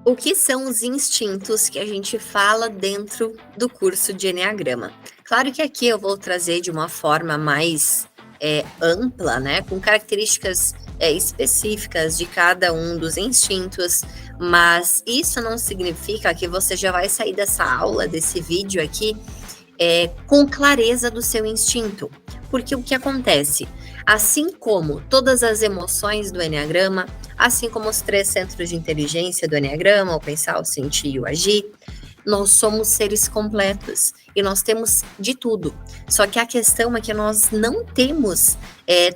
O que são os instintos que a gente fala dentro do curso de Eneagrama? Claro que aqui eu vou trazer de uma forma mais ampla, né, com características específicas de cada um dos instintos, mas isso não significa que você já vai sair dessa aula, desse vídeo aqui, com clareza do seu instinto. Porque o que acontece? Assim como todas as emoções do Eneagrama, assim como os 3 centros de inteligência do Eneagrama, o pensar, o sentir e o agir, nós somos seres completos e nós temos de tudo. Só que a questão é que nós não temos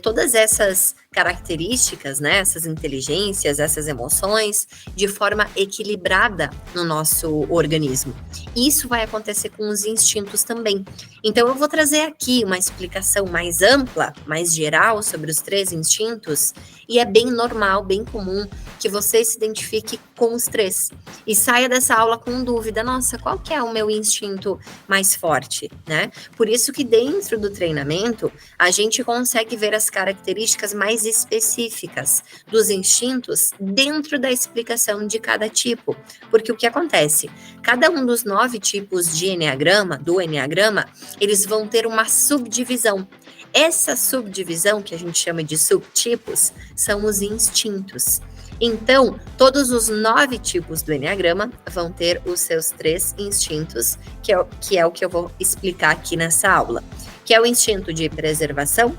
todas essas características, né, essas inteligências, essas emoções, de forma equilibrada no nosso organismo. Isso vai acontecer com os instintos também. Então, eu vou trazer aqui uma explicação mais ampla, mais geral sobre os 3 instintos, e é bem normal, bem comum que você se identifique com os 3 e saia dessa aula com dúvida, nossa, qual que é o meu instinto mais forte, né? Por isso que dentro do treinamento, a gente consegue ver as características mais específicas dos instintos dentro da explicação de cada tipo, porque o que acontece? Cada um dos 9 tipos de Eneagrama, do Eneagrama, eles vão ter uma subdivisão. Essa subdivisão, que a gente chama de subtipos, são os instintos. Então, todos os 9 tipos do Eneagrama vão ter os seus 3 instintos, que é o que eu vou explicar aqui nessa aula, que é o instinto de preservação,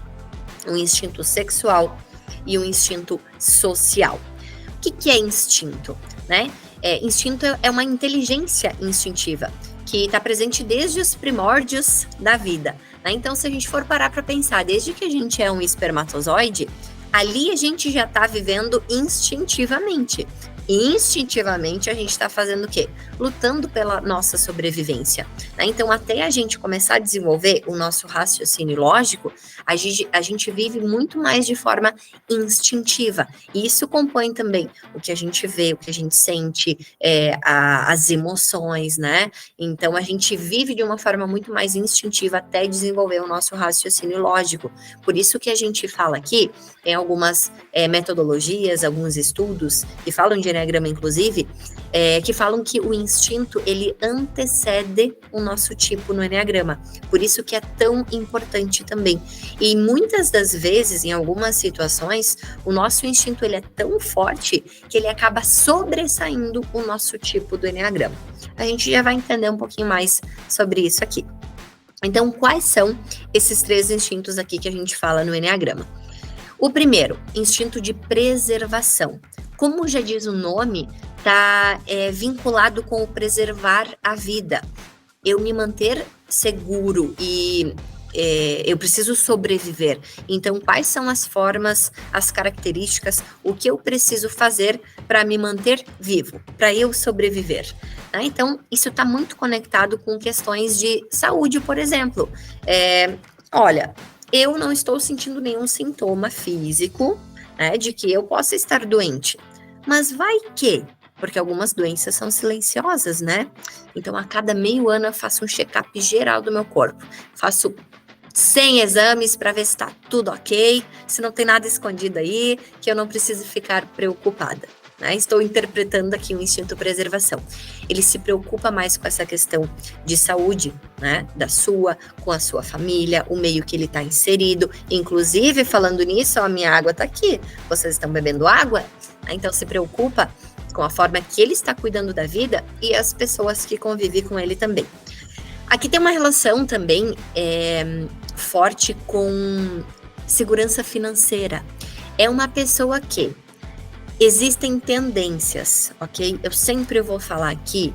o instinto sexual e o instinto social. O que é instinto, né? Instinto é uma inteligência instintiva que está presente desde os primórdios da vida, né? Então, se a gente for parar para pensar, desde que a gente é um espermatozoide, ali a gente já está vivendo instintivamente. E instintivamente a gente está fazendo o quê? Lutando pela nossa sobrevivência, né? Então, até a gente começar a desenvolver o nosso raciocínio lógico, a gente vive muito mais de forma instintiva. E isso compõe também o que a gente vê, o que a gente sente, as emoções, né? Então, a gente vive de uma forma muito mais instintiva até desenvolver o nosso raciocínio lógico. Por isso que a gente fala aqui, tem algumas metodologias, alguns estudos que falam de Eneagrama, inclusive, que falam que o instinto, ele antecede o nosso tipo no Eneagrama. Por isso que é tão importante também. E muitas das vezes, em algumas situações, o nosso instinto, ele é tão forte que ele acaba sobressaindo o nosso tipo do Eneagrama. A gente já vai entender um pouquinho mais sobre isso aqui. Então, quais são esses 3 instintos aqui que a gente fala no Eneagrama? O primeiro, instinto de preservação. Como já diz o nome, está vinculado com o preservar a vida. Eu me manter seguro e eu preciso sobreviver. Então, quais são as formas, as características, o que eu preciso fazer para me manter vivo, para eu sobreviver? Então, isso está muito conectado com questões de saúde, por exemplo. Olha, eu não estou sentindo nenhum sintoma físico, né, de que eu possa estar doente. Mas vai que, porque algumas doenças são silenciosas, né? Então, a cada meio ano eu faço um check-up geral do meu corpo. Faço 100 exames para ver se está tudo ok, se não tem nada escondido aí, que eu não preciso ficar preocupada. Né? Estou interpretando aqui o instinto preservação. Ele se preocupa mais com essa questão de saúde, né? Com a sua família, o meio que ele está inserido. Inclusive, falando nisso, a minha água está aqui. Vocês estão bebendo água? Então, se preocupa com a forma que ele está cuidando da vida e as pessoas que convivem com ele também. Aqui tem uma relação também forte com segurança financeira. É uma pessoa que existem tendências, ok? Eu sempre vou falar aqui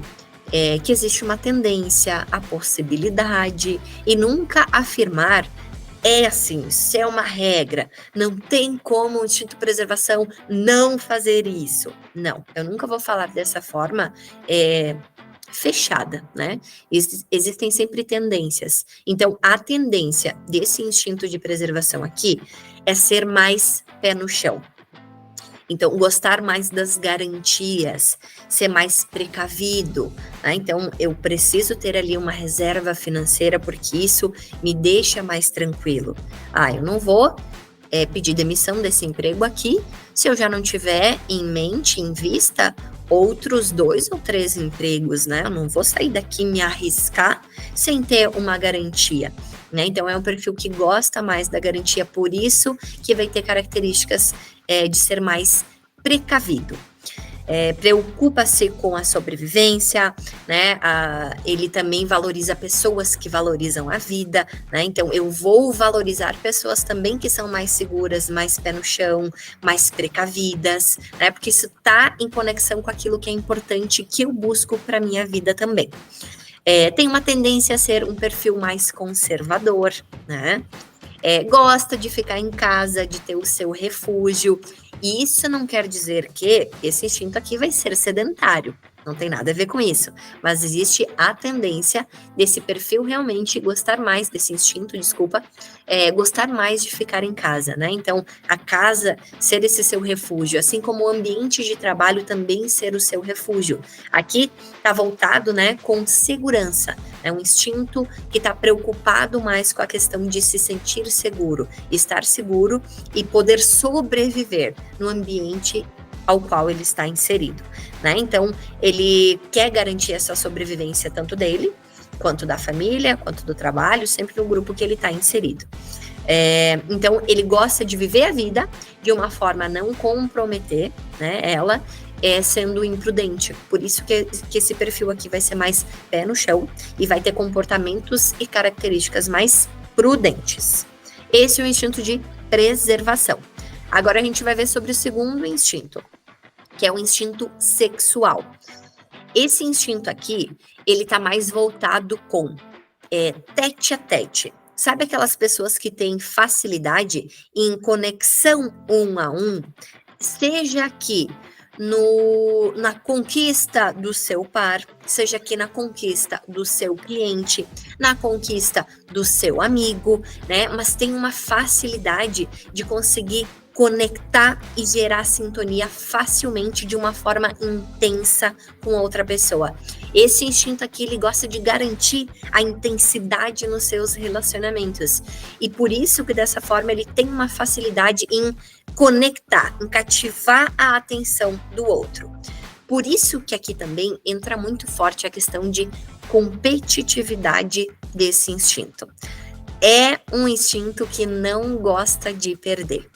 que existe uma tendência, a possibilidade, e nunca afirmar assim, isso é uma regra, não tem como o instinto de preservação não fazer isso. Não, eu nunca vou falar dessa forma fechada, né? Existem sempre tendências. Então, a tendência desse instinto de preservação aqui é ser mais pé no chão. Então, gostar mais das garantias, ser mais precavido, né? Então, eu preciso ter ali uma reserva financeira porque isso me deixa mais tranquilo. Eu não vou pedir demissão desse emprego aqui se eu já não tiver em mente, em vista, outros 2 ou 3 empregos, né? Eu não vou sair daqui e me arriscar sem ter uma garantia, né? Então é um perfil que gosta mais da garantia, por isso que vai ter características de ser mais precavido. Preocupa-se com a sobrevivência, né? Ele também valoriza pessoas que valorizam a vida, né? Então, eu vou valorizar pessoas também que são mais seguras, mais pé no chão, mais precavidas, né? Porque isso está em conexão com aquilo que é importante que eu busco para minha vida também. Tem uma tendência a ser um perfil mais conservador, né? Gosta de ficar em casa, de ter o seu refúgio. E isso não quer dizer que esse instinto aqui vai ser sedentário. Não tem nada a ver com isso. Mas existe a tendência desse perfil realmente gostar mais, desse instinto, gostar mais de ficar em casa, né? Então, a casa ser esse seu refúgio, assim como o ambiente de trabalho também ser o seu refúgio. Aqui está voltado, né, com segurança. É um instinto que está preocupado mais com a questão de se sentir seguro, estar seguro e poder sobreviver no ambiente ao qual ele está inserido, né? Então, ele quer garantir essa sobrevivência tanto dele, quanto da família, quanto do trabalho, sempre no grupo que ele está inserido. Então, ele gosta de viver a vida de uma forma a não comprometer, né, ela, sendo imprudente. Por isso que esse perfil aqui vai ser mais pé no chão e vai ter comportamentos e características mais prudentes. Esse é o instinto de preservação. Agora a gente vai ver sobre o segundo instinto, que é o instinto sexual. Esse instinto aqui, ele tá mais voltado com tete a tete. Sabe aquelas pessoas que têm facilidade em conexão um a um? Seja aqui na conquista do seu par, seja aqui na conquista do seu cliente, na conquista do seu amigo, né? Mas tem uma facilidade de conseguir conectar e gerar sintonia facilmente de uma forma intensa com outra pessoa. Esse instinto aqui, ele gosta de garantir a intensidade nos seus relacionamentos. E por isso que dessa forma ele tem uma facilidade em conectar, em cativar a atenção do outro. Por isso que aqui também entra muito forte a questão de competitividade desse instinto. É um instinto que não gosta de perder.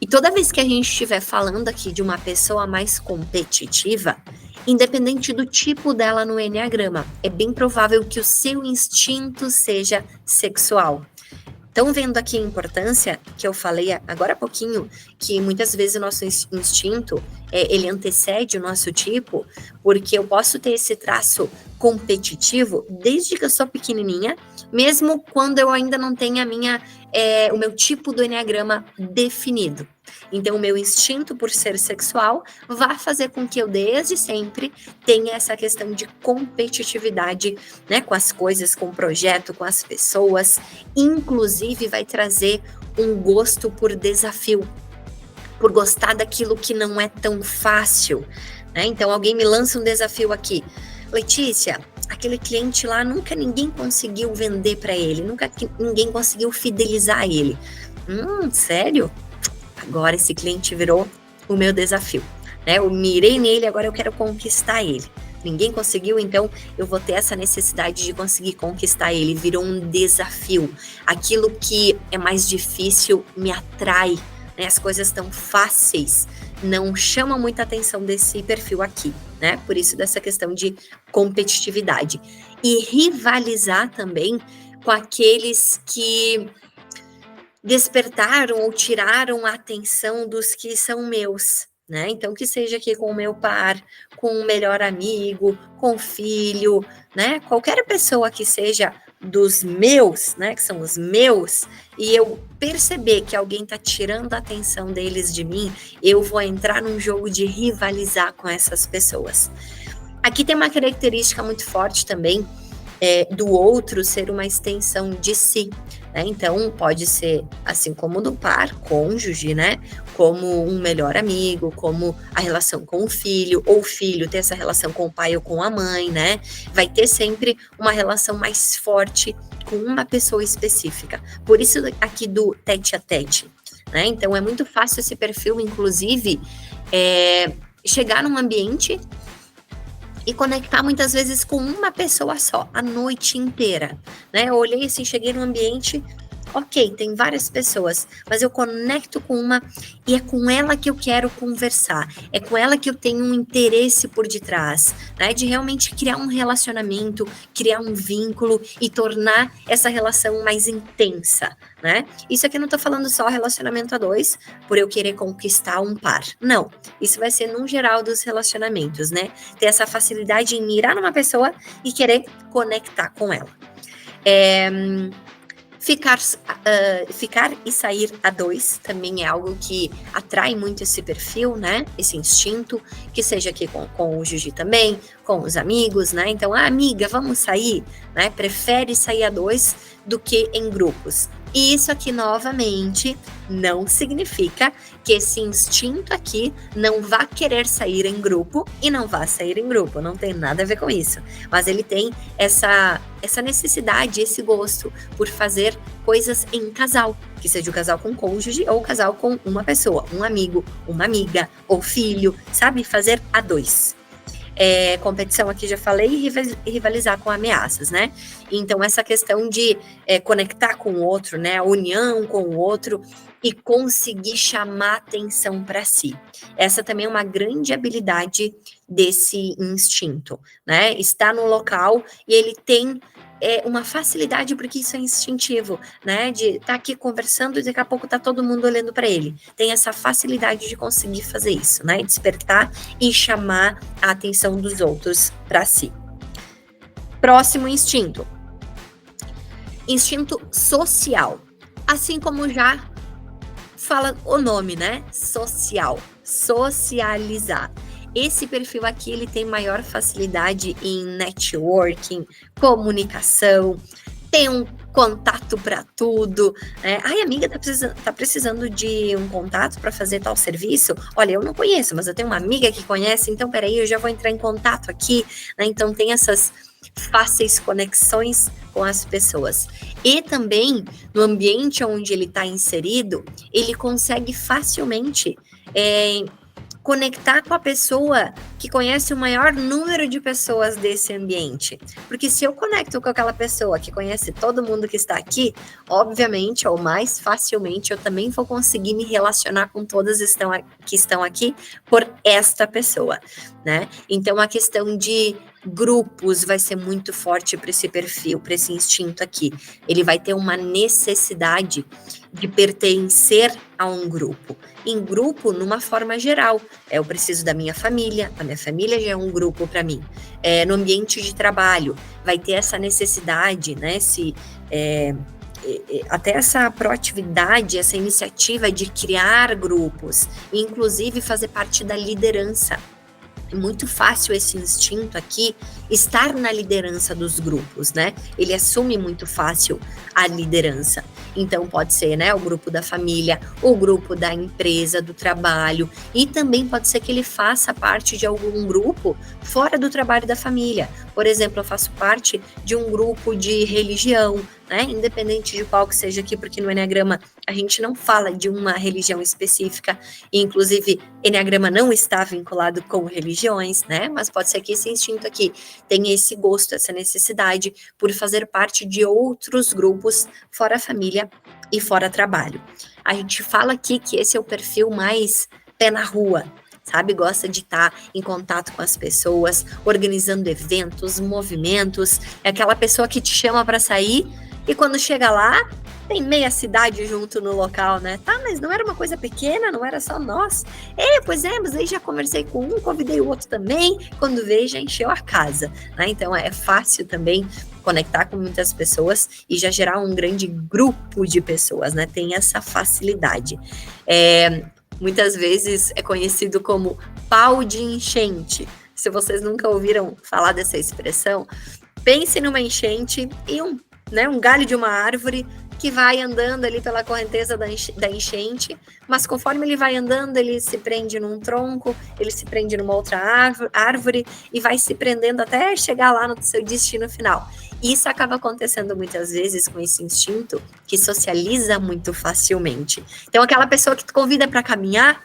E toda vez que a gente estiver falando aqui de uma pessoa mais competitiva, independente do tipo dela no enneagrama, é bem provável que o seu instinto seja sexual. Estão vendo aqui a importância que eu falei agora há pouquinho, que muitas vezes o nosso instinto, ele antecede o nosso tipo, porque eu posso ter esse traço competitivo desde que eu sou pequenininha, mesmo quando eu ainda não tenho o meu tipo do enneagrama definido. Então, o meu instinto por ser sexual vai fazer com que eu, desde sempre, tenha essa questão de competitividade, né, com as coisas, com o projeto, com as pessoas. Inclusive, vai trazer um gosto por desafio, por gostar daquilo que não é tão fácil, né? Então, alguém me lança um desafio aqui. Letícia, aquele cliente lá, nunca ninguém conseguiu vender para ele, nunca ninguém conseguiu fidelizar ele. Sério? Agora esse cliente virou o meu desafio, né? Eu mirei nele, agora eu quero conquistar ele. Ninguém conseguiu, então eu vou ter essa necessidade de conseguir conquistar ele. Virou um desafio. Aquilo que é mais difícil me atrai, né? As coisas tão fáceis não chamam muita atenção desse perfil aqui, né? Por isso dessa questão de competitividade. E rivalizar também com aqueles que despertaram ou tiraram a atenção dos que são meus, né? Então, que seja aqui com o meu par, com o melhor amigo, com o filho, né? Qualquer pessoa que seja dos meus, né? Que são os meus, e eu perceber que alguém tá tirando a atenção deles de mim, eu vou entrar num jogo de rivalizar com essas pessoas. Aqui tem uma característica muito forte também, do outro ser uma extensão de si, né? Então, pode ser assim como do par, cônjuge, né? Como um melhor amigo, como a relação com o filho, ou o filho ter essa relação com o pai ou com a mãe, né? Vai ter sempre uma relação mais forte com uma pessoa específica. Por isso aqui do tete a tete, né? Então, é muito fácil esse perfil, inclusive, chegar num ambiente e conectar muitas vezes com uma pessoa só, a noite inteira, né? Eu olhei assim, cheguei no ambiente, ok, tem várias pessoas, mas eu conecto com uma e é com ela que eu quero conversar, é com ela que eu tenho um interesse por detrás, né? De realmente criar um relacionamento, criar um vínculo e tornar essa relação mais intensa, né? Isso aqui eu não tô falando só relacionamento a dois, por eu querer conquistar um par. Não, isso vai ser no geral dos relacionamentos, né? Ter essa facilidade em mirar numa pessoa e querer conectar com ela. Ficar e sair a dois também é algo que atrai muito esse perfil, né? Esse instinto, que seja aqui com o Gigi também, com os amigos, né? Então, amiga, vamos sair, né? Prefere sair a dois do que em grupos. E isso aqui, novamente, não significa que esse instinto aqui não vá querer sair em grupo e não vá sair em grupo. Não tem nada a ver com isso. Mas ele tem essa necessidade, esse gosto por fazer coisas em casal. Que seja o casal com cônjuge ou o casal com uma pessoa, um amigo, uma amiga ou filho, sabe? Fazer a dois. Competição aqui já falei, e rivalizar com ameaças, né? Então, essa questão de conectar com o outro, né? A união com o outro e conseguir chamar atenção para si. Essa também é uma grande habilidade desse instinto, né? Está no local e ele tem uma facilidade, porque isso é instintivo, né? De estar aqui conversando e daqui a pouco tá todo mundo olhando para ele. Tem essa facilidade de conseguir fazer isso, né? Despertar e chamar a atenção dos outros para si. Próximo instinto. Instinto social. Assim como já fala o nome, né? Social. Socializar. Esse perfil aqui, ele tem maior facilidade em networking, comunicação, tem um contato para tudo. Ai, amiga, tá precisando de um contato para fazer tal serviço? Olha, eu não conheço, mas eu tenho uma amiga que conhece, então peraí, eu já vou entrar em contato aqui, né? Então tem essas fáceis conexões com as pessoas. E também, no ambiente onde ele está inserido, ele consegue facilmente conectar com a pessoa que conhece o maior número de pessoas desse ambiente. Porque se eu conecto com aquela pessoa que conhece todo mundo que está aqui, obviamente, ou mais facilmente, eu também vou conseguir me relacionar com todas que estão aqui por esta pessoa, né? Então, a questão de grupos vai ser muito forte para esse perfil, para esse instinto aqui. Ele vai ter uma necessidade de pertencer a um grupo. Em grupo, numa forma geral. Eu preciso da minha família, a minha família já é um grupo para mim. No ambiente de trabalho, vai ter essa necessidade, né? Até essa proatividade, essa iniciativa de criar grupos, e inclusive fazer parte da liderança. É muito fácil esse instinto aqui estar na liderança dos grupos, né? Ele assume muito fácil a liderança. Então, pode ser, né, o grupo da família, o grupo da empresa, do trabalho, e também pode ser que ele faça parte de algum grupo fora do trabalho da família. Por exemplo, eu faço parte de um grupo de religião, né? Independente de qual que seja aqui, porque no Eneagrama a gente não fala de uma religião específica, e inclusive Eneagrama não está vinculado com religiões, né? Mas pode ser que esse instinto aqui tenha esse gosto, essa necessidade por fazer parte de outros grupos fora a família e fora trabalho. A gente fala aqui que esse é o perfil mais pé na rua, sabe? Gosta de estar em contato com as pessoas, organizando eventos, movimentos. É aquela pessoa que te chama para sair e quando chega lá, tem meia cidade junto no local, né? Tá, mas não era uma coisa pequena, não era só nós. Pois é, mas aí já conversei com um, convidei o outro também, quando veio já encheu a casa, né? Então é fácil também conectar com muitas pessoas e já gerar um grande grupo de pessoas, né? Tem essa facilidade. Muitas vezes é conhecido como pau de enchente. Se vocês nunca ouviram falar dessa expressão, pense numa enchente e um galho de uma árvore que vai andando ali pela correnteza da enchente, mas conforme ele vai andando, ele se prende num tronco, ele se prende numa outra árvore e vai se prendendo até chegar lá no seu destino final. Isso acaba acontecendo muitas vezes com esse instinto que socializa muito facilmente. Então, aquela pessoa que tu convida para caminhar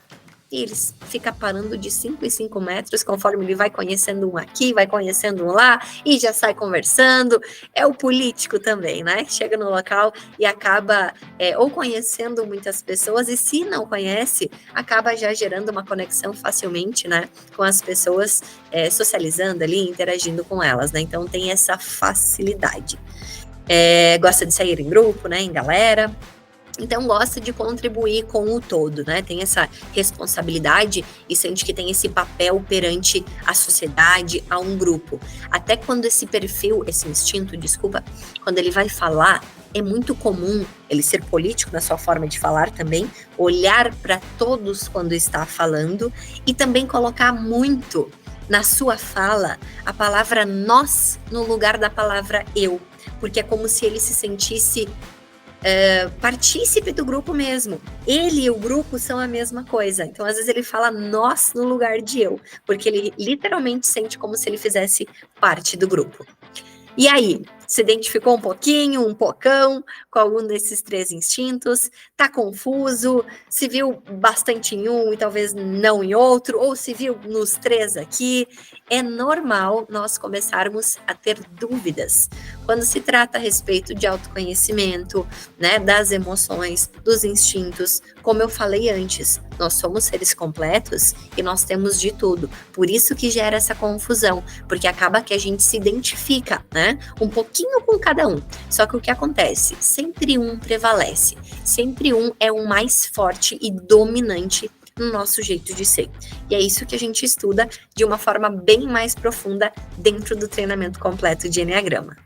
e ele fica parando de 5 em 5 metros, conforme ele vai conhecendo um aqui, vai conhecendo um lá, e já sai conversando. É o político também, né? Chega no local e acaba ou conhecendo muitas pessoas, e se não conhece, acaba já gerando uma conexão facilmente, né? Com as pessoas, socializando ali, interagindo com elas, né? Então tem essa facilidade. Gosta de sair em grupo, né? Em galera. Então gosta de contribuir com o todo, né? Tem essa responsabilidade e sente que tem esse papel perante a sociedade, a um grupo. Até quando esse perfil, esse instinto, desculpa, quando ele vai falar, é muito comum ele ser político na sua forma de falar também, olhar para todos quando está falando e também colocar muito na sua fala a palavra nós no lugar da palavra eu, porque é como se ele se sentisse partícipe do grupo mesmo. Ele e o grupo são a mesma coisa. Então, às vezes, ele fala nós no lugar de eu, porque ele literalmente sente como se ele fizesse parte do grupo. E aí, se identificou um pouquinho, um pocão com algum desses 3 instintos? Tá confuso? Se viu bastante em um e talvez não em outro? Ou se viu nos 3 aqui? É normal nós começarmos a ter dúvidas quando se trata a respeito de autoconhecimento, né, das emoções, dos instintos. Como eu falei antes, nós somos seres completos e nós temos de tudo. Por isso que gera essa confusão, porque acaba que a gente se identifica, né, um pouquinho com cada um. Só que o que acontece? Sempre um prevalece. Sempre um é o mais forte e dominante no nosso jeito de ser. E é isso que a gente estuda de uma forma bem mais profunda dentro do treinamento completo de Eneagrama.